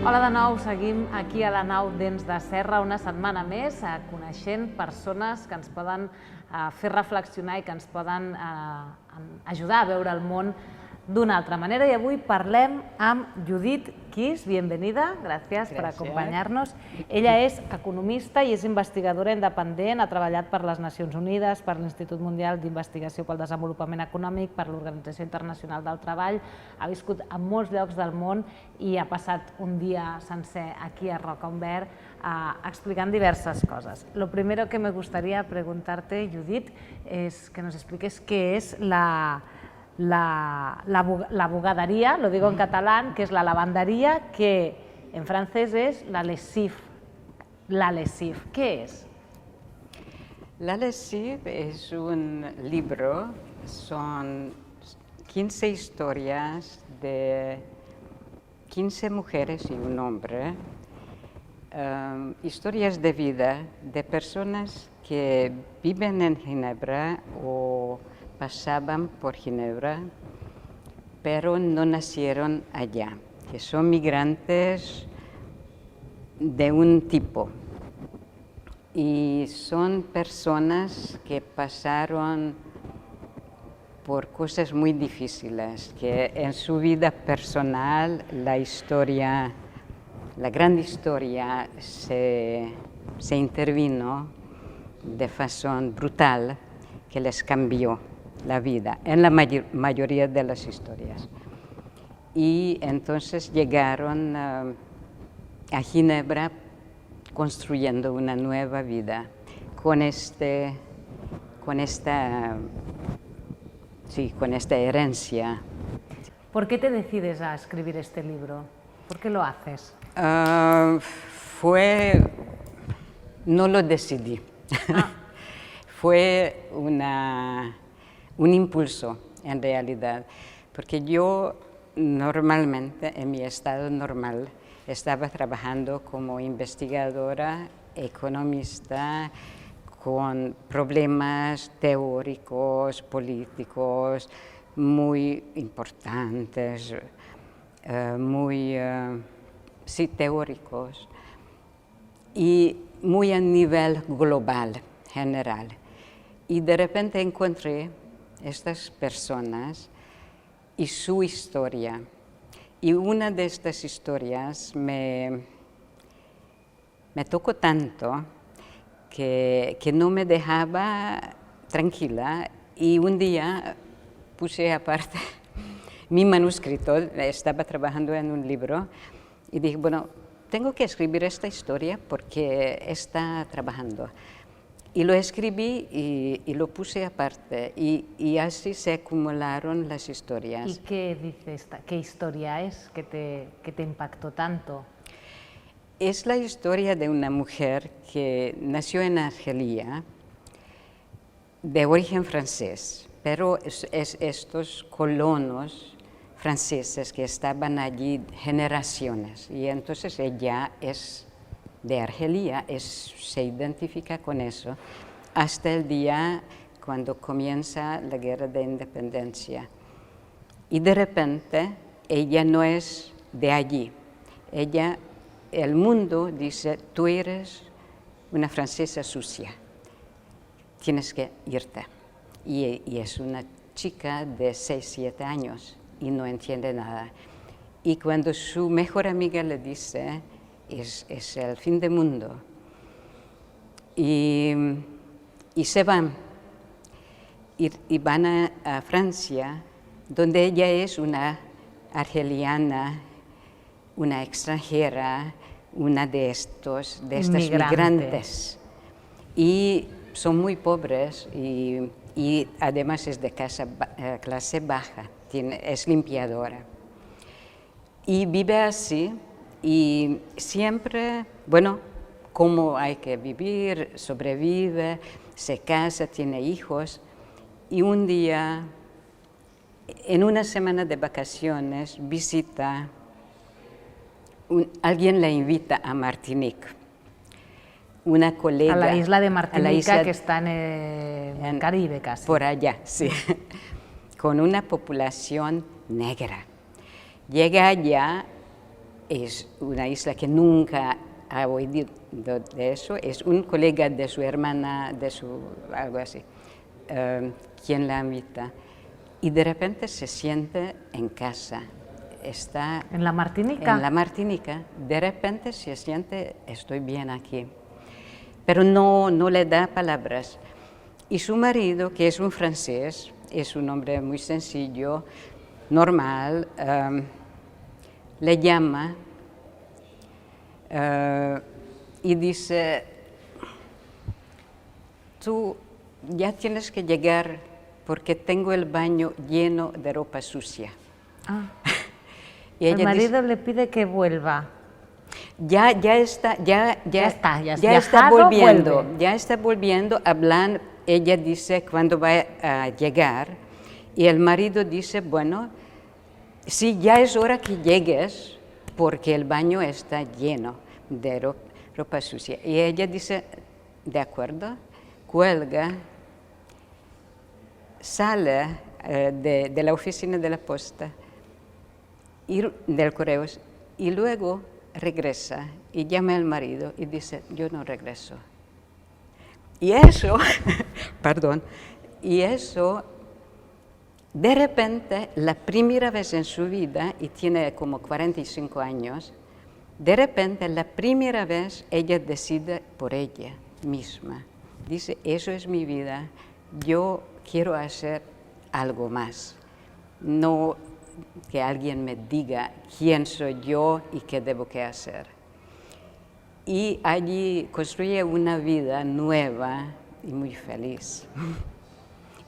Hola de nou, seguim aquí a la nau Dents de Serra una setmana més coneixent persones que ens poden fer reflexionar i que ens poden ajudar a veure el món d'una altra manera. I avui parlem amb Judith Kiss. Bienvenida, gràcies per acompanyar-nos. Ella és economista i és investigadora independent, ha treballat per les Nacions Unides, per l'Institut Mundial d'Investigació pel Desenvolupament Econòmic, per l'Organització Internacional del Treball, ha viscut a molts llocs del món i ha passat un dia sencer aquí a Roca Umbert explicant diverses cosas. Lo primero que me gustaría preguntarte, Judith, es que nos expliques qué es la bugadería, lo digo en catalán, que es la lavandería, que en francés es la lessive. La lessive, ¿qué es? La lessive es un libro, son 15 historias de 15 mujeres y un hombre, historias de vida de personas que viven en Ginebra o pasaban por Ginebra, pero no nacieron allá, que son migrantes de un tipo. Y son personas que pasaron por cosas muy difíciles, que en su vida personal la gran historia se intervino de forma brutal, que les cambió la vida, en la mayoría de las historias. Y entonces llegaron a Ginebra construyendo una nueva vida con esta herencia. ¿Por qué te decides a escribir este libro? ¿Por qué lo haces? No lo decidí. Fue un impulso, en realidad, porque yo normalmente, en mi estado normal, estaba trabajando como investigadora, economista, con problemas teóricos, políticos, muy importantes, teóricos, y muy a nivel global, general. Y de repente encontré estas personas y su historia. Y una de estas historias me tocó tanto que no me dejaba tranquila, y un día puse aparte mi manuscrito, estaba trabajando en un libro, y dije, bueno, tengo que escribir esta historia porque está trabajando. Y lo escribí y lo puse aparte, y así se acumularon las historias. ¿Y qué dice qué historia es que te impactó tanto? Es la historia de una mujer que nació en Argelia, de origen francés, pero estos colonos franceses que estaban allí generaciones, y entonces ella es de Argelia, se identifica con eso, hasta el día cuando comienza la guerra de independencia. Y de repente, ella no es de allí. El mundo dice, tú eres una francesa sucia, tienes que irte. Y es una chica de 6, 7 años y no entiende nada. Y cuando su mejor amiga le dice, es el fin del mundo, y se van, y van a Francia, donde ella es una argeliana, una extranjera, una de estas migrantes, y son muy pobres, y además es de clase baja, es limpiadora, y vive así. Y siempre, bueno, cómo hay que vivir, sobrevive, se casa, tiene hijos. Y un día, en una semana de vacaciones, alguien la invita a Martinique. Una colega. A la isla de Martinica, que está en el Caribe casi. Por allá, sí. Con una población negra. Llega allá es una isla que nunca ha oído de eso, es un colega de su hermana, algo así, quien la invita. Y de repente se siente en casa. Está ¿En la Martinica? En la Martinica. De repente se siente, estoy bien aquí. Pero no le da palabras. Y su marido, que es un francés, es un hombre muy sencillo, normal, le llama y dice, tú ya tienes que llegar porque tengo el baño lleno de ropa sucia. Ah. Y el marido le pide que vuelva. Ya está volviendo, hablan, ella dice cuándo va a llegar, y el marido dice, bueno, sí, ya es hora que llegues, porque el baño está lleno de ropa sucia. Y ella dice, de acuerdo, cuelga, sale de la oficina de la posta, y del correo, y luego regresa y llama al marido y dice, yo no regreso. Y eso, perdón, y eso, de repente, la primera vez en su vida, y tiene como 45 años, de repente, la primera vez, ella decide por ella misma. Dice, eso es mi vida, yo quiero hacer algo más. No que alguien me diga quién soy yo y qué debo que hacer. Y allí construye una vida nueva y muy feliz.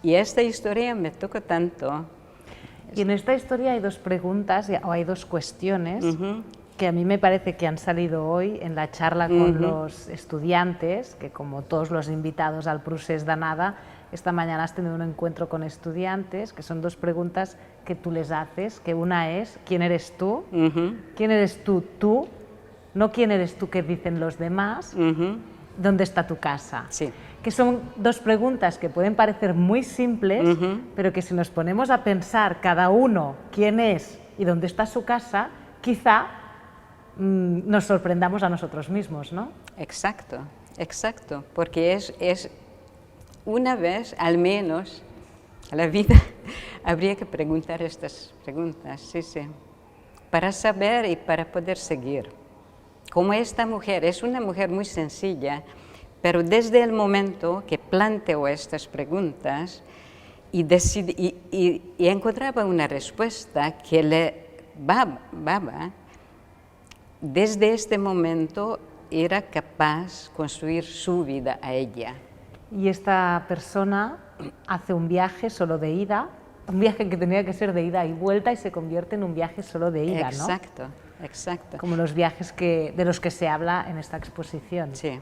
Y esta historia me tocó tanto. Y en esta historia hay dos preguntas, o hay dos cuestiones, que a mí me parece que han salido hoy en la charla con los estudiantes, que como todos los invitados al Procés d'Anada, esta mañana has tenido un encuentro con estudiantes, que son dos preguntas que tú les haces, que una es, ¿quién eres tú? ¿Quién eres tú? No quién eres tú que dicen los demás, ¿dónde está tu casa? Sí. Que son dos preguntas que pueden parecer muy simples, pero que si nos ponemos a pensar cada uno quién es y dónde está su casa, quizá nos sorprendamos a nosotros mismos, ¿no? Exacto, exacto, porque es una vez al menos a la vida habría que preguntar estas preguntas, sí, para saber y para poder seguir. Como esta mujer, es una mujer muy sencilla, pero desde el momento que planteó estas preguntas y encontraba una respuesta que le baba, desde este momento era capaz de construir su vida a ella. Y esta persona hace un viaje solo de ida, un viaje que tenía que ser de ida y vuelta y se convierte en un viaje solo de ida, ¿no? Exacto, exacto. Como los viajes de los que se habla en esta exposición. Sí.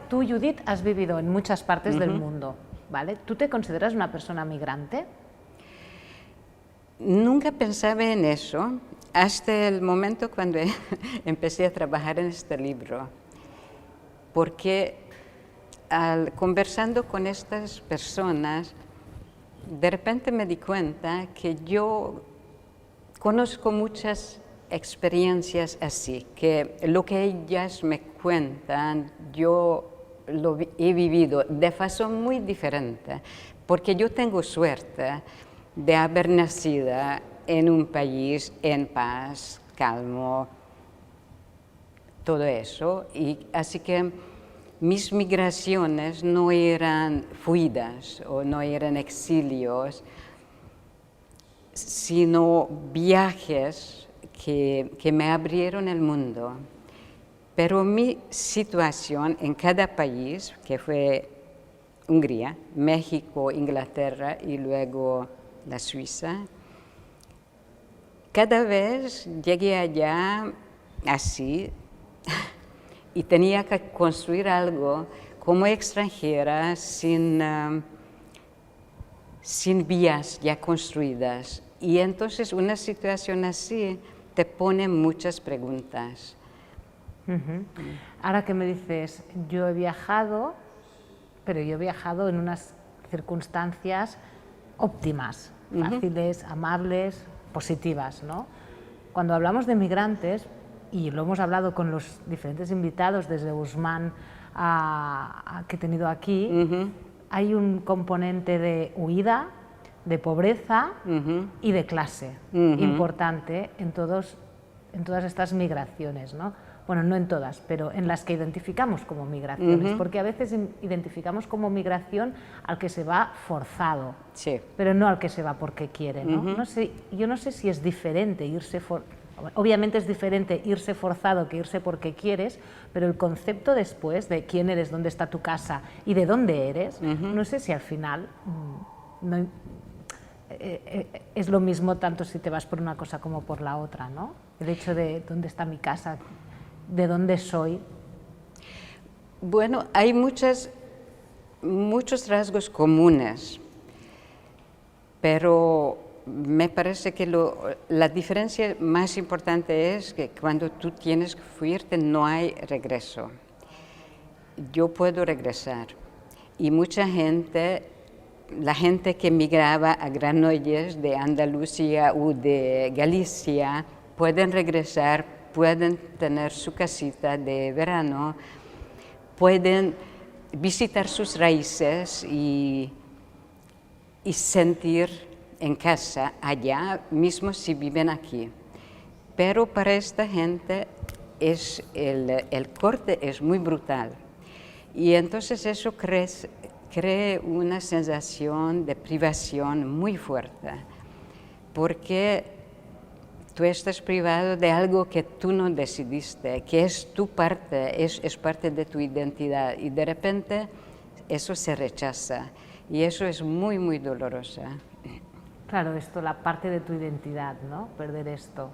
Tú, Judith, has vivido en muchas partes del mundo, ¿vale? ¿Tú te consideras una persona migrante? Nunca pensaba en eso hasta el momento cuando empecé a trabajar en este libro, porque conversando con estas personas, de repente me di cuenta que yo conozco muchas experiencias así, que lo que ellas me cuentan, yo lo he vivido de forma muy diferente, porque yo tengo suerte de haber nacido en un país en paz, calmo, todo eso, y así que mis migraciones no eran fuidas o no eran exilios, sino viajes que me abrieron el mundo. Pero mi situación en cada país, que fue Hungría, México, Inglaterra y luego la Suiza, cada vez llegué allá así y tenía que construir algo como extranjera sin vías ya construidas. Y entonces una situación así te pone muchas preguntas. Ahora que me dices, yo he viajado, pero yo he viajado en unas circunstancias óptimas, fáciles, amables, positivas, ¿no? cuando hablamos de migrantes, y lo hemos hablado con los diferentes invitados, desde Usman que he tenido aquí, hay un componente de huida, de pobreza y de clase importante en todas estas migraciones, ¿no? Bueno, no en todas, pero en las que identificamos como migraciones, porque a veces identificamos como migración al que se va forzado, pero no al que se va porque quiere, ¿no? Yo no sé si es diferente irse obviamente es diferente irse forzado que irse porque quieres, pero el concepto después de quién eres, dónde está tu casa y de dónde eres, no sé si al final es lo mismo tanto si te vas por una cosa como por la otra, ¿no? El hecho de dónde está mi casa, de dónde soy. Bueno, hay muchos rasgos comunes, pero me parece que la diferencia más importante es que cuando tú tienes que irte no hay regreso. Yo puedo regresar y mucha gente, la gente que migraba a Granollers de Andalucía o de Galicia, pueden regresar, pueden tener su casita de verano, pueden visitar sus raíces y sentir en casa allá, mismo si viven aquí. Pero para esta gente el corte es muy brutal. Y entonces eso crea una sensación de privación muy fuerte, porque tú estás privado de algo que tú no decidiste, que es tu parte, es parte de tu identidad, y de repente eso se rechaza, y eso es muy, muy doloroso. Claro, esto, la parte de tu identidad, ¿no? Perder esto.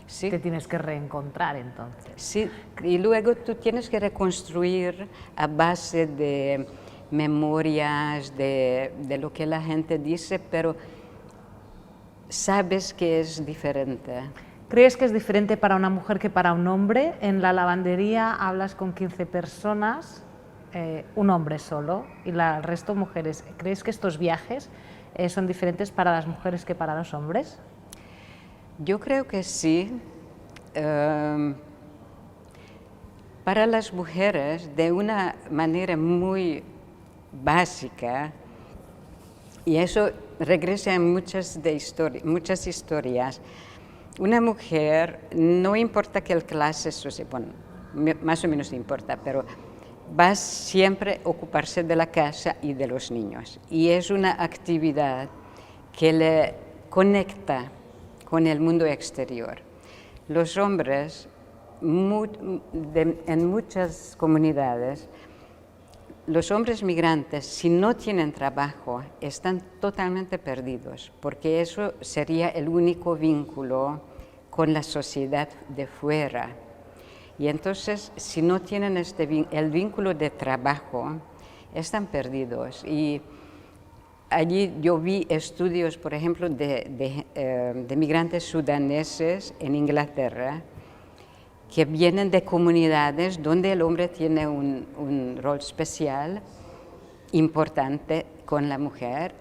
Sí. Te tienes que reencontrar entonces. Sí, y luego tú tienes que reconstruir a base de memorias, de lo que la gente dice, pero sabes que es diferente. ¿Crees que es diferente para una mujer que para un hombre? En la lavandería hablas con 15 personas, un hombre solo, y el resto mujeres. ¿Crees que estos viajes son diferentes para las mujeres que para los hombres? Yo creo que sí. Para las mujeres, de una manera muy básica, y eso regresa en muchas historias, una mujer, no importa qué clase, bueno, más o menos importa, pero va siempre a ocuparse de la casa y de los niños. Y es una actividad que le conecta con el mundo exterior. Los hombres, en muchas comunidades, los hombres migrantes, si no tienen trabajo, están totalmente perdidos, porque eso sería el único vínculo con la sociedad de fuera. Y entonces, si no tienen el vínculo de trabajo, están perdidos. Y allí yo vi estudios, por ejemplo, de migrantes sudaneses en Inglaterra, que vienen de comunidades donde el hombre tiene un rol especial, importante con la mujer.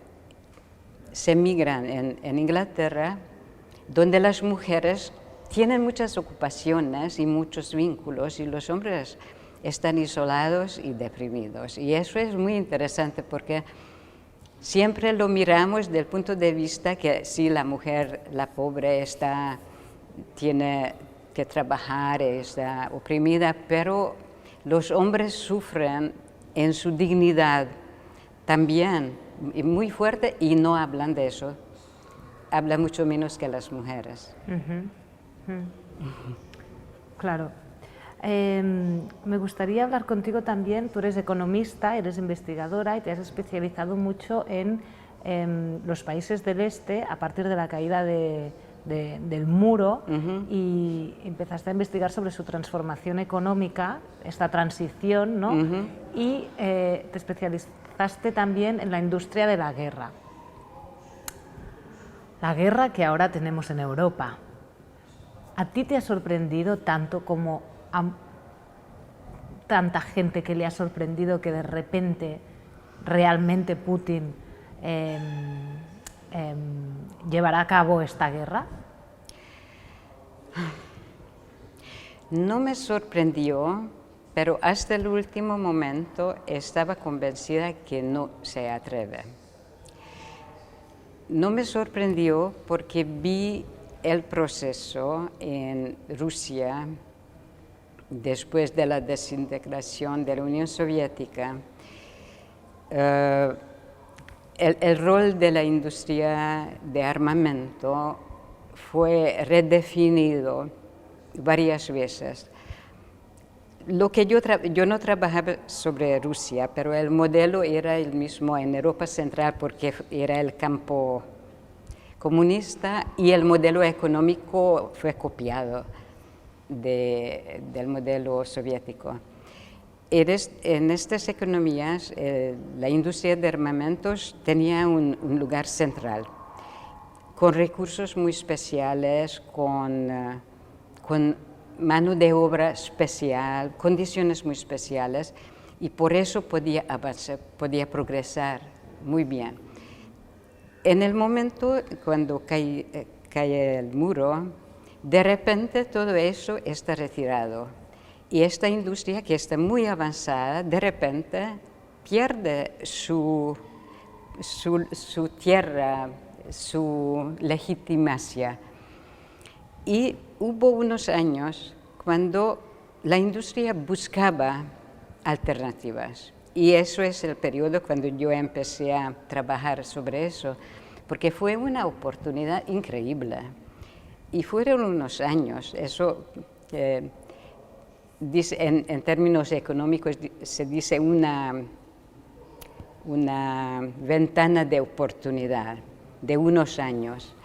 Se migran en Inglaterra, donde las mujeres tienen muchas ocupaciones y muchos vínculos, y los hombres están isolados y deprimidos. Y eso es muy interesante, porque siempre lo miramos desde el punto de vista que sí, la mujer, la pobre, tiene que trabajar, está oprimida, pero los hombres sufren en su dignidad también, muy fuerte, y no hablan de eso. Hablan mucho menos que las mujeres. Claro. Me gustaría hablar contigo también, tú eres economista, eres investigadora y te has especializado mucho en los países del este a partir de la caída del muro, y empezaste a investigar sobre su transformación económica, esta transición, ¿no? Y te especializaste también en la industria de la guerra. La guerra que ahora tenemos en Europa. ¿A ti te ha sorprendido tanto como a tanta gente que le ha sorprendido que de repente realmente Putin llevará a cabo esta guerra? No me sorprendió, pero hasta el último momento estaba convencida que no se atreve. No me sorprendió porque vi el proceso en Rusia después de la desintegración de la Unión Soviética. El rol de la industria de armamento fue redefinido varias veces. Lo que yo no trabajaba sobre Rusia, pero el modelo era el mismo en Europa Central porque era el campo comunista y el modelo económico fue copiado del modelo soviético. En estas economías, la industria de armamentos tenía un lugar central, con recursos muy especiales, con mano de obra especial, condiciones muy especiales, y por eso podía avanzar, podía progresar muy bien. En el momento cuando cae el muro, de repente todo eso está retirado. Y esta industria, que está muy avanzada, de repente pierde su tierra, su legitimacia. Y hubo unos años cuando la industria buscaba alternativas. Y eso es el periodo cuando yo empecé a trabajar sobre eso, porque fue una oportunidad increíble. Y fueron unos años, eso en términos económicos se dice una ventana de oportunidad de unos años,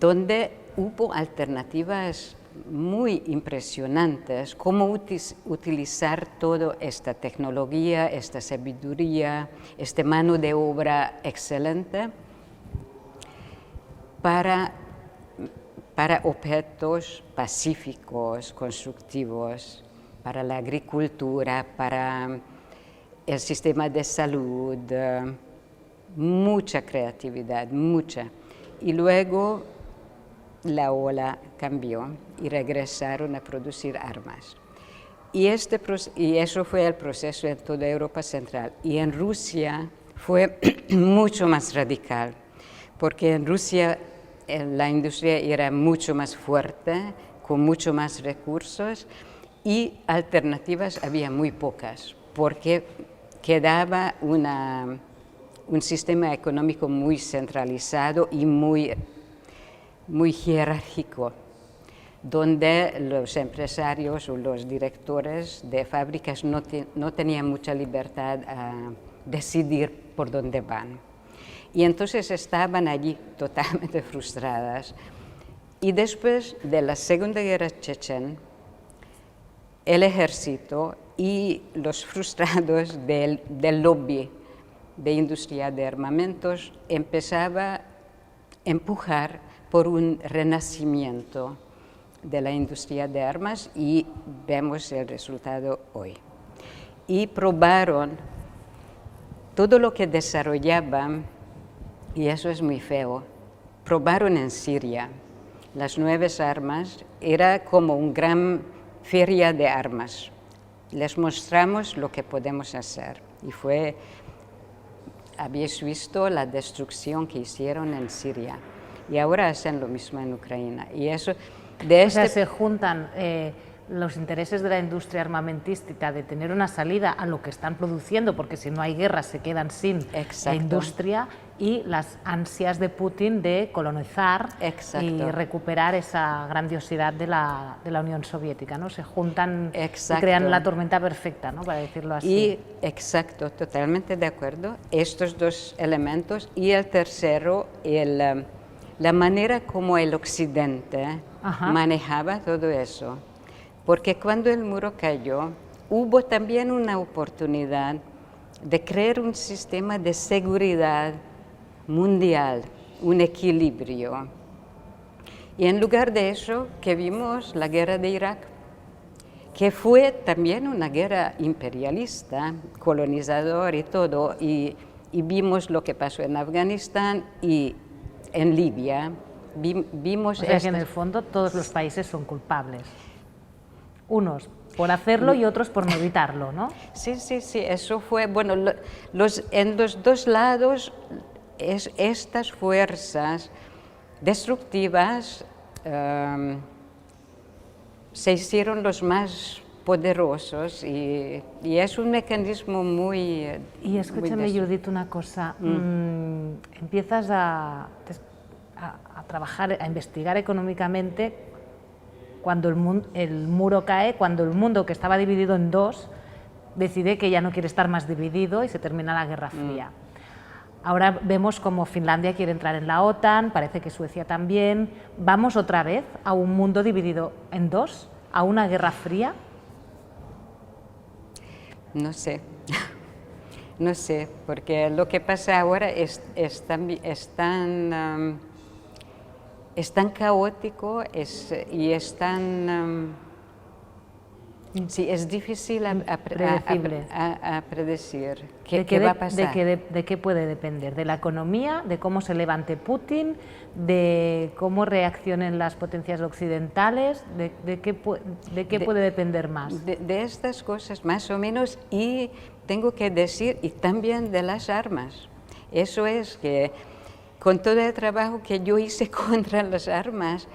donde hubo alternativas muy impresionantes, cómo utilizar toda esta tecnología, esta sabiduría, esta mano de obra excelente para objetos pacíficos, constructivos, para la agricultura, para el sistema de salud, mucha creatividad, mucha. Y luego la ola cambió y regresaron a producir armas. Y eso fue el proceso en toda Europa Central. Y en Rusia fue mucho más radical, porque en Rusia la industria era mucho más fuerte, con mucho más recursos, y alternativas había muy pocas, porque quedaba un sistema económico muy centralizado y muy jerárquico, donde los empresarios o los directores de fábricas no tenían mucha libertad a decidir por dónde van. Y entonces estaban allí totalmente frustradas. Y después de la Segunda Guerra Chechena, el ejército y los frustrados del lobby de industria de armamentos empezaba a empujar por un renacimiento de la industria de armas y vemos el resultado hoy. Y probaron todo lo que desarrollaban, y eso es muy feo, probaron en Siria. Las nuevas armas era como una gran feria de armas. Les mostramos lo que podemos hacer. Y habéis visto la destrucción que hicieron en Siria. Y ahora hacen lo mismo en Ucrania. Y eso, o sea, se juntan los intereses de la industria armamentística de tener una salida a lo que están produciendo, porque si no hay guerra se quedan sin la industria, y las ansias de Putin de colonizar y recuperar esa grandiosidad de la Unión Soviética, ¿no? Se juntan y crean la tormenta perfecta, ¿no? Para decirlo así. Exacto, totalmente de acuerdo. Estos dos elementos, y el tercero, la manera como el Occidente manejaba todo eso. Porque cuando el muro cayó, hubo también una oportunidad de crear un sistema de seguridad mundial, un equilibrio. Y en lugar de eso, que vimos la guerra de Irak, que fue también una guerra imperialista, colonizador y todo, y vimos lo que pasó en Afganistán y en Libia, vimos... O sea que en el fondo todos los países son culpables. Unos por hacerlo y otros por no evitarlo, ¿no? Sí, eso fue, bueno, en los dos lados estas fuerzas destructivas se hicieron los más poderosos y es un mecanismo muy... Y escúchame, Judith, una cosa, empiezas a trabajar, a investigar económicamente cuando el muro cae, cuando el mundo que estaba dividido en dos decide que ya no quiere estar más dividido y se termina la Guerra Fría. Ahora vemos como Finlandia quiere entrar en la OTAN, parece que Suecia también. ¿Vamos otra vez a un mundo dividido en dos? ¿A una Guerra Fría? No sé, no sé, porque lo que pasa ahora es tan caótico y es tan... sí, es difícil a predecir qué va a pasar. ¿De qué puede depender? ¿De la economía? ¿De cómo se levante Putin? ¿De cómo reaccionen las potencias occidentales? ¿De qué puede depender más? De estas cosas más o menos, y tengo que decir, y también de las armas. Eso es que con todo el trabajo que yo hice contra las armas,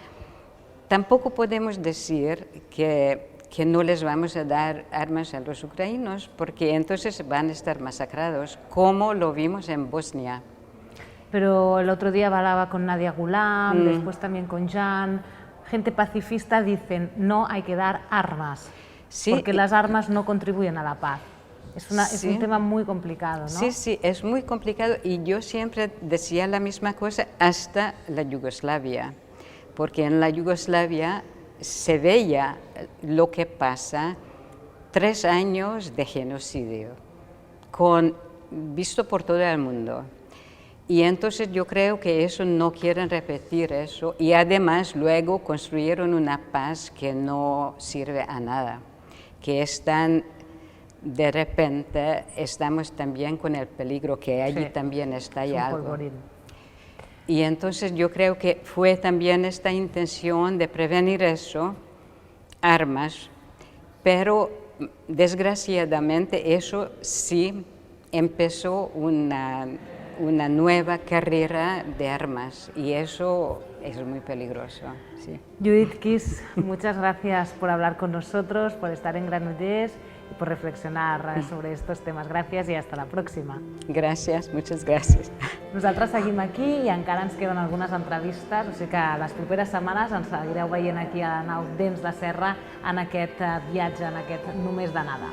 tampoco podemos decir que no les vamos a dar armas a los ucranianos, porque entonces van a estar masacrados, como lo vimos en Bosnia. Pero el otro día hablaba con Nadia Gulam, después también con Jan. Gente pacifista dicen, no hay que dar armas, porque las armas no contribuyen a la paz. Es un tema muy complicado, ¿no? Sí, es muy complicado, y yo siempre decía la misma cosa hasta la Yugoslavia, porque en la Yugoslavia se veía lo que pasa, 3 años de genocidio, visto por todo el mundo. Y entonces yo creo que eso no quieren repetir eso, y además luego construyeron una paz que no sirve a nada, que están... De repente estamos también con el peligro que allí también está ya algo. Y entonces yo creo que fue también esta intención de prevenir eso, armas, pero desgraciadamente eso sí empezó una nueva carrera de armas, y eso es muy peligroso. Sí. Judith Kiss, muchas gracias por hablar con nosotros, por estar en Granollers y por reflexionar sobre estos temes. Gràcies i hasta la pròxima. Gràcies, muchas gràcies. Nosaltres seguim aquí i encara ens queden algunes entrevistes, o sigui que les properes setmanes ens seguireu veient aquí a la nau Dents de Serra en aquest viatge, en aquest Només d'anada.